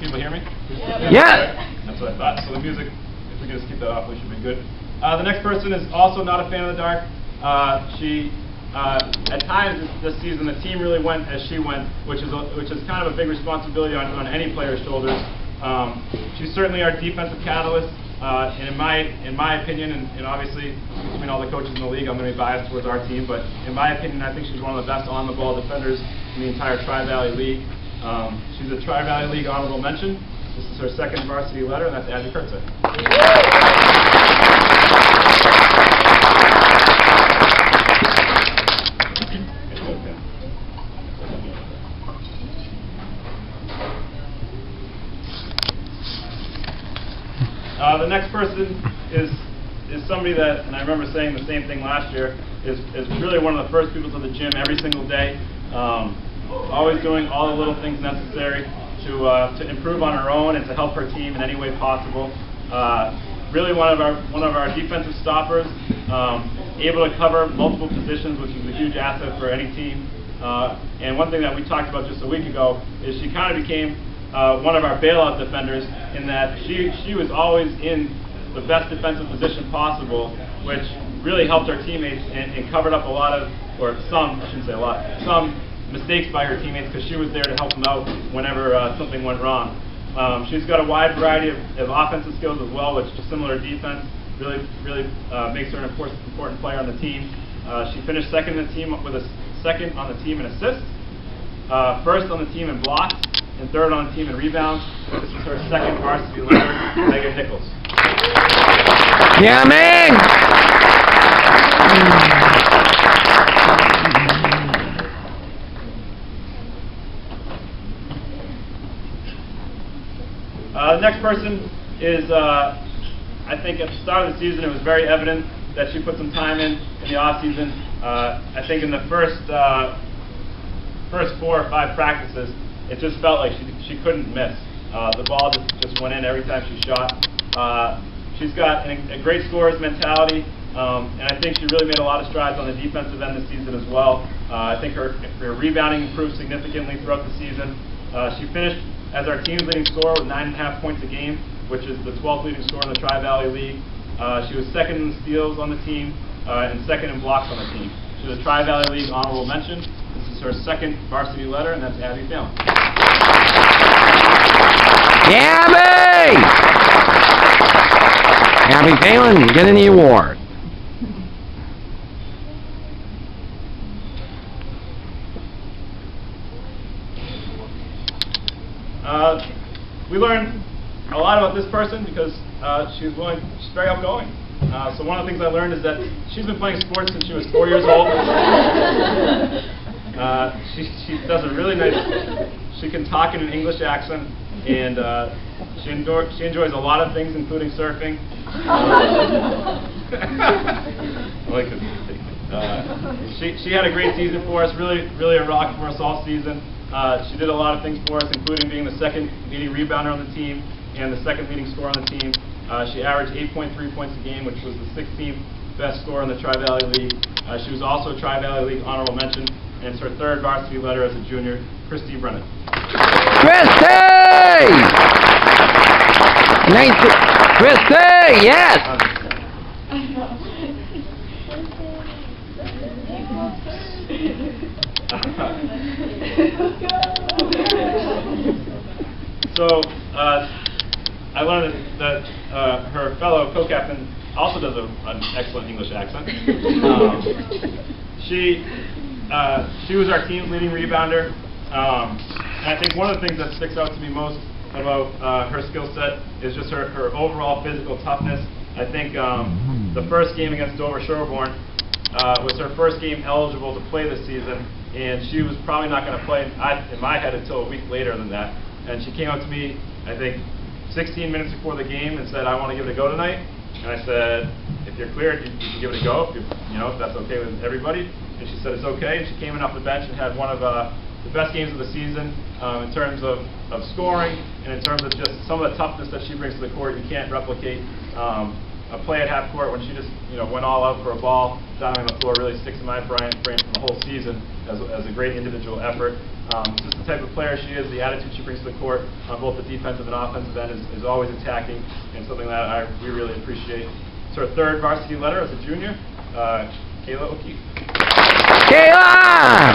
people hear me? Yeah. That's what I thought. So the music, if we can just keep that off, we should be good. The next person is also not a fan of the dark. At times this season, the team really went as she went, which is kind of a big responsibility on any player's shoulders. She's certainly our defensive catalyst, and in my opinion, and obviously between all the coaches in the league, I'm going to be biased towards our team, but in my opinion, I think she's one of the best on-the-ball defenders in the entire Tri-Valley League. She's a Tri-Valley League honorable mention. This is her second varsity letter, and that's Abby Kurtzer. The next person is somebody that, and I remember saying the same thing last year, is really one of the first people to the gym every single day, always doing all the little things necessary to improve on her own and to help her team in any way possible. Really one of our defensive stoppers, able to cover multiple positions, which is a huge asset for any team. And one thing that we talked about just a week ago is she kind of became one of our bailout defenders, in that she was always in the best defensive position possible, which really helped our teammates and covered up a lot of, or some, I shouldn't say a lot, some mistakes by her teammates, because she was there to help them out whenever something went wrong. She's got a wide variety of offensive skills as well, which is similar to defense. Really makes her an important player on the team. She finished second in the team with a second on the team in assists, first on the team in blocks, and third on the team in rebounds. This is her second varsity letter, Megan Nichols. Yeah, man! The next person is, I think at the start of the season, it was very evident that she put some time in the off-season. I think in the first 4 or 5 practices, it just felt like she couldn't miss. The ball just went in every time she shot. She's got a great scorer's mentality, and I think she really made a lot of strides on the defensive end this season as well. I think her rebounding improved significantly throughout the season. She finished as our team's leading scorer with 9.5 points a game, which is the 12th leading scorer in the Tri-Valley League. She was second in steals on the team and second in blocks on the team. She's a Tri-Valley League honorable mention. This is her second varsity letter, and that's Abby Phelan. Abby! Abby Phelan, you're getting the award. We learned a lot about this person because she's very outgoing. So one of the things I learned is that she's been playing sports since she was 4 years old. She does a really nice, she can talk in an English accent, and she enjoys a lot of things, including surfing. She had a great season for us, really a rock for us all season. She did a lot of things for us, including being the second leading rebounder on the team and the second leading scorer on the team. She averaged 8.3 points a game, which was the 16th best scorer in the Tri-Valley League. She was also a Tri-Valley League honorable mention, and it's her third varsity letter as a junior, Christy Brennan. Christy! Nice. Christy, yes! So I learned that her fellow co-captain also does an excellent English accent. She was our team's leading rebounder, and I think one of the things that sticks out to me most about her skill set is just her overall physical toughness. I think the first game against Dover Sherborne was her first game eligible to play this season, and she was probably not going to play, in my head, until a week later than that. And she came up to me, I think, 16 minutes before the game and said, "I want to give it a go tonight." And I said, "If you're cleared, you can give it a go, if that's okay with everybody." And she said, "It's okay." And she came in off the bench and had one of the best games of the season in terms of scoring and in terms of just some of the toughness that she brings to the court. You can't replicate a play at half court when she just went all out for a ball down on the floor really sticks in my brain for the whole season as a great individual effort. Just the type of player she is, the attitude she brings to the court on both the defensive and offensive end is always attacking, and something that we really appreciate. So our third varsity letter as a junior, Kayla O'Keefe. Kayla!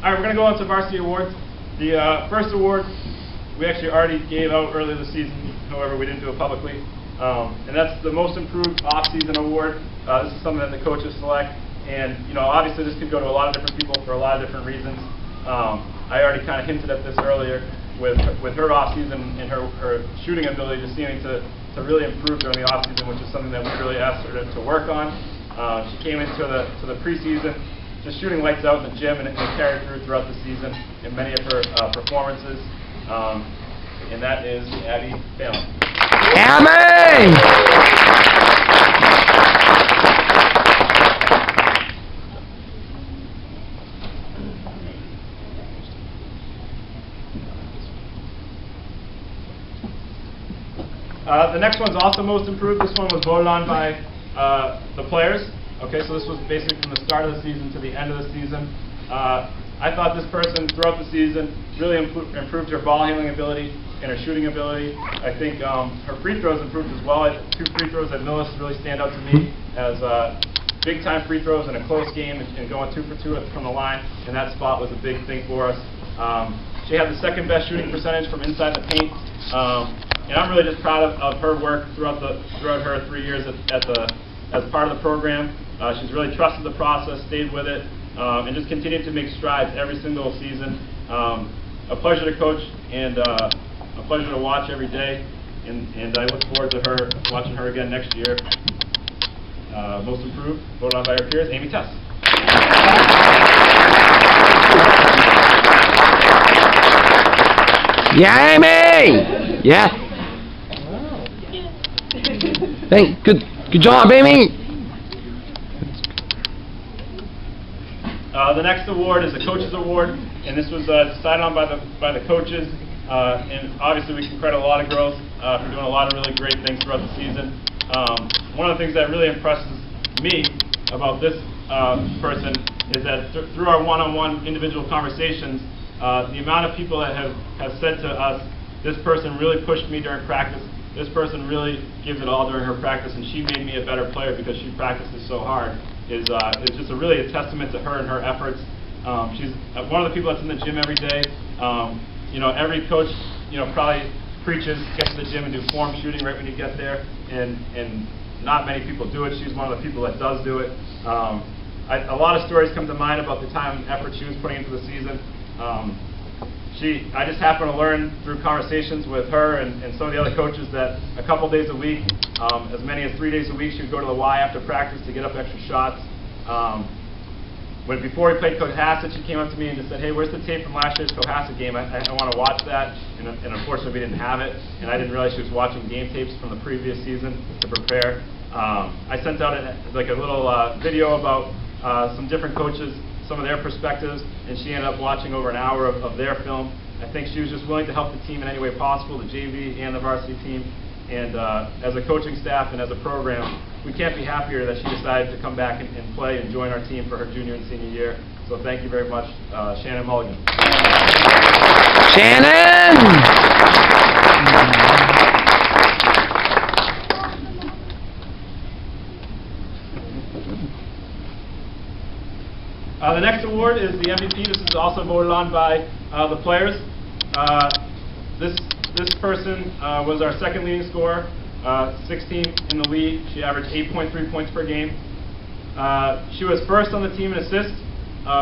All right, we're going to go on to varsity awards. The first award we actually already gave out earlier this season, however we didn't do it publicly, and that's the most improved off-season award. This is something that the coaches select, and obviously this could go to a lot of different people for a lot of different reasons. I already kind of hinted at this earlier with her off-season and her shooting ability just seeming to really improve during the off-season, which is something that we really asked her to work on. She came into the preseason just shooting lights out in the gym, and it carried throughout the season in many of her performances. And that is Abby Phelan. Abby! The next one's also most improved. This one was voted on by the players. Okay, so this was basically from the start of the season to the end of the season. I thought this person throughout the season really improved her ball handling ability and her shooting ability. I think her free throws improved as well. 2 free throws at Millis really stand out to me as big-time free throws in a close game and going 2 for 2 from the line, and that spot was a big thing for us. She had the second best shooting percentage from inside the paint, and I'm really just proud of her work throughout her 3 years as part of the program. She's really trusted the process, stayed with it, and just continued to make strides every single season. A pleasure to coach and a pleasure to watch every day, and I look forward to watching her again next year. Most improved, voted on by her peers, Amy Tess. Yeah, Amy! Yeah. Hey, good job, Amy! The next award is a coaches award, and this was decided on by the coaches. And obviously, we can credit a lot of girls for doing a lot of really great things throughout the season. One of the things that really impresses me about this person is that through our one-on-one individual conversations, the amount of people that have said to us, "This person really pushed me during practice. This person really gives it all during her practice, and she made me a better player because she practices so hard," is just really a testament to her and her efforts. She's one of the people that's in the gym every day. Every coach, probably preaches, get to the gym and do form shooting right when you get there, and not many people do it. She's one of the people that does do it. A lot of stories come to mind about the time and effort she was putting into the season. I just happened to learn through conversations with her and some of the other coaches that a couple days a week, as many as 3 days a week, she would go to the Y after practice to get up extra shots. Before we played Cohasset, she came up to me and just said, "Hey, where's the tape from last year's Cohasset game? I want to watch that." And unfortunately, we didn't have it, and I didn't realize she was watching game tapes from the previous season to prepare. I sent out a little video about some different coaches, some of their perspectives, and she ended up watching over an hour of their film. I think she was just willing to help the team in any way possible, the JV and the varsity team. And as a coaching staff and as a program, we can't be happier that she decided to come back and play and join our team for her junior and senior year. So thank you very much, Shannon Mulligan. Shannon! The next award is the MVP. This is also voted on by the players. This person was our second leading scorer, 16th in the league. She averaged 8.3 points per game. She was first on the team in assists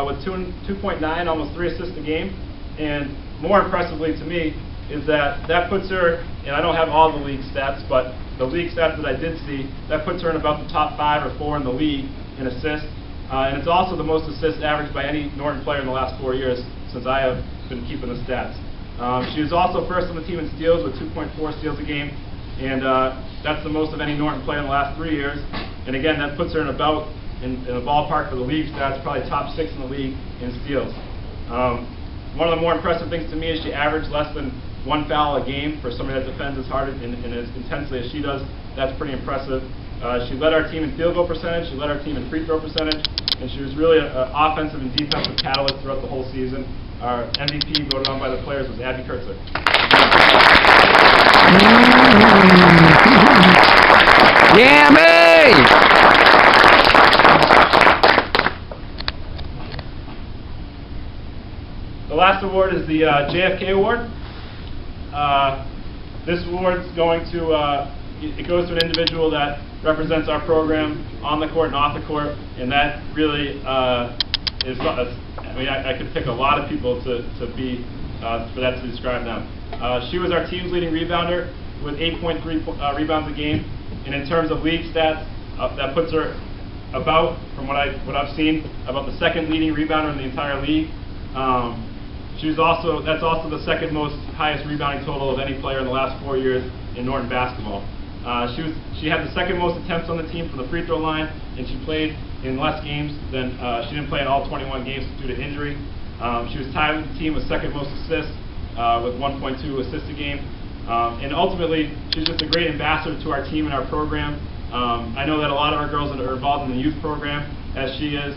with 2.9, almost 3 assists a game. And more impressively to me is that puts her, and I don't have all the league stats, but the league stats that I did see, that puts her in about the top 5 or 4 in the league in assists. And it's also the most assists averaged by any Norton player in the last 4 years since I have been keeping the stats. She was also first on the team in steals with 2.4 steals a game, and that's the most of any Norton player in the last 3 years. And again, that puts her in about in a ballpark for the league stats, probably top 6 in the league in steals. One of the more impressive things to me is she averaged less than 1 foul a game for somebody that defends as hard and as intensely as she does. That's pretty impressive. She led our team in field goal percentage, she led our team in free throw percentage, and she was really an offensive and defensive catalyst throughout the whole season. Our MVP voted on by the players was Abby Kurtzer. Yeah, me! The last award is the JFK Award. This award is going to, it goes to an individual that represents our program on the court and off the court, and that really is, I mean, I could pick a lot of people to be, for that to describe them. She was our team's leading rebounder with 8.3 rebounds a game, and in terms of league stats, that puts her about, from what I've seen, about the second leading rebounder in the entire league. She was also, that's also the second most highest rebounding total of any player in the last 4 years in Norton basketball. She had the second most attempts on the team from the free throw line, and she played in less games than, she didn't play in all 21 games due to injury. She was tied with the team with second most assists with 1.2 assists a game. And ultimately, she's just a great ambassador to our team and our program. I know that a lot of our girls that are involved in the youth program, as she is,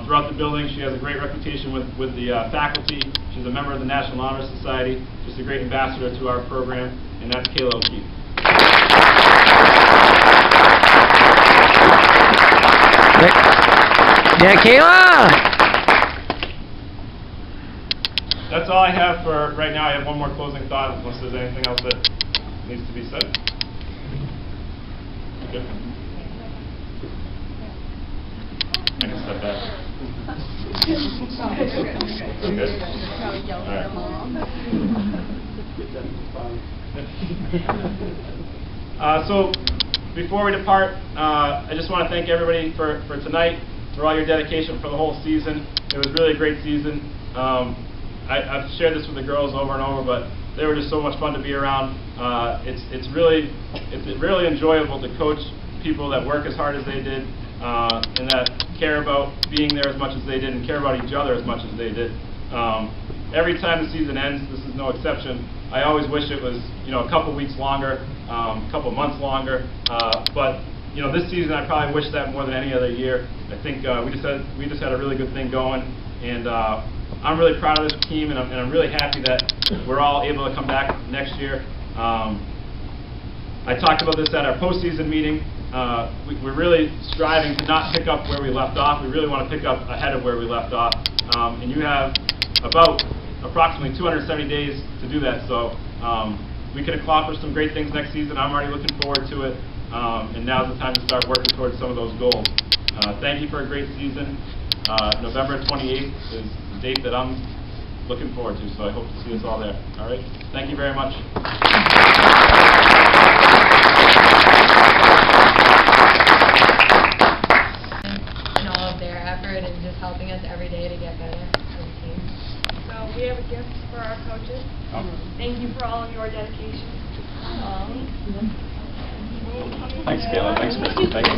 throughout the building. She has a great reputation with the faculty. She's a member of the National Honor Society. Just a great ambassador to our program, and that's Kayla O'Keefe. Yeah, Kayla! That's all I have for right now. I have one more closing thought, unless there's anything else that needs to be said. Good. I can step back. Good. All right. So before we depart, I just want to thank everybody for tonight, for all your dedication for the whole season. It was really a great season. I've shared this with the girls over and over, but they were just so much fun to be around. It's really enjoyable to coach people that work as hard as they did, and that care about being there as much as they did, and care about each other as much as they did. Every time the season ends, this is no exception. I always wish it was, a couple weeks longer, a couple months longer. But this season I probably wish that more than any other year. I think we just had a really good thing going, and I'm really proud of this team, and I'm really happy that we're all able to come back next year. I talked about this at our postseason meeting. We're really striving to not pick up where we left off. We really want to pick up ahead of where we left off. And you have about approximately 270 days to do that. So we can accomplish some great things next season. I'm already looking forward to it. And now's the time to start working towards some of those goals. Thank you for a great season. November 28th is the date that I'm looking forward to, so I hope to see us all there. All right? Thank you very much. And all of their effort and just helping us every day to get better as a team. So we have a gift for our coaches. Thank you for all of your dedication. Thanks, Kayla. Thanks, Christy. Thank you.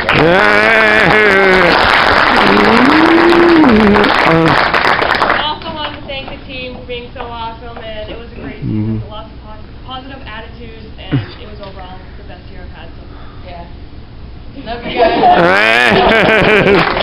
I also want to thank the team for being so awesome, and it was a great season. Lots of positive attitudes, and it was overall the best year I've had. So Yeah. Love you guys.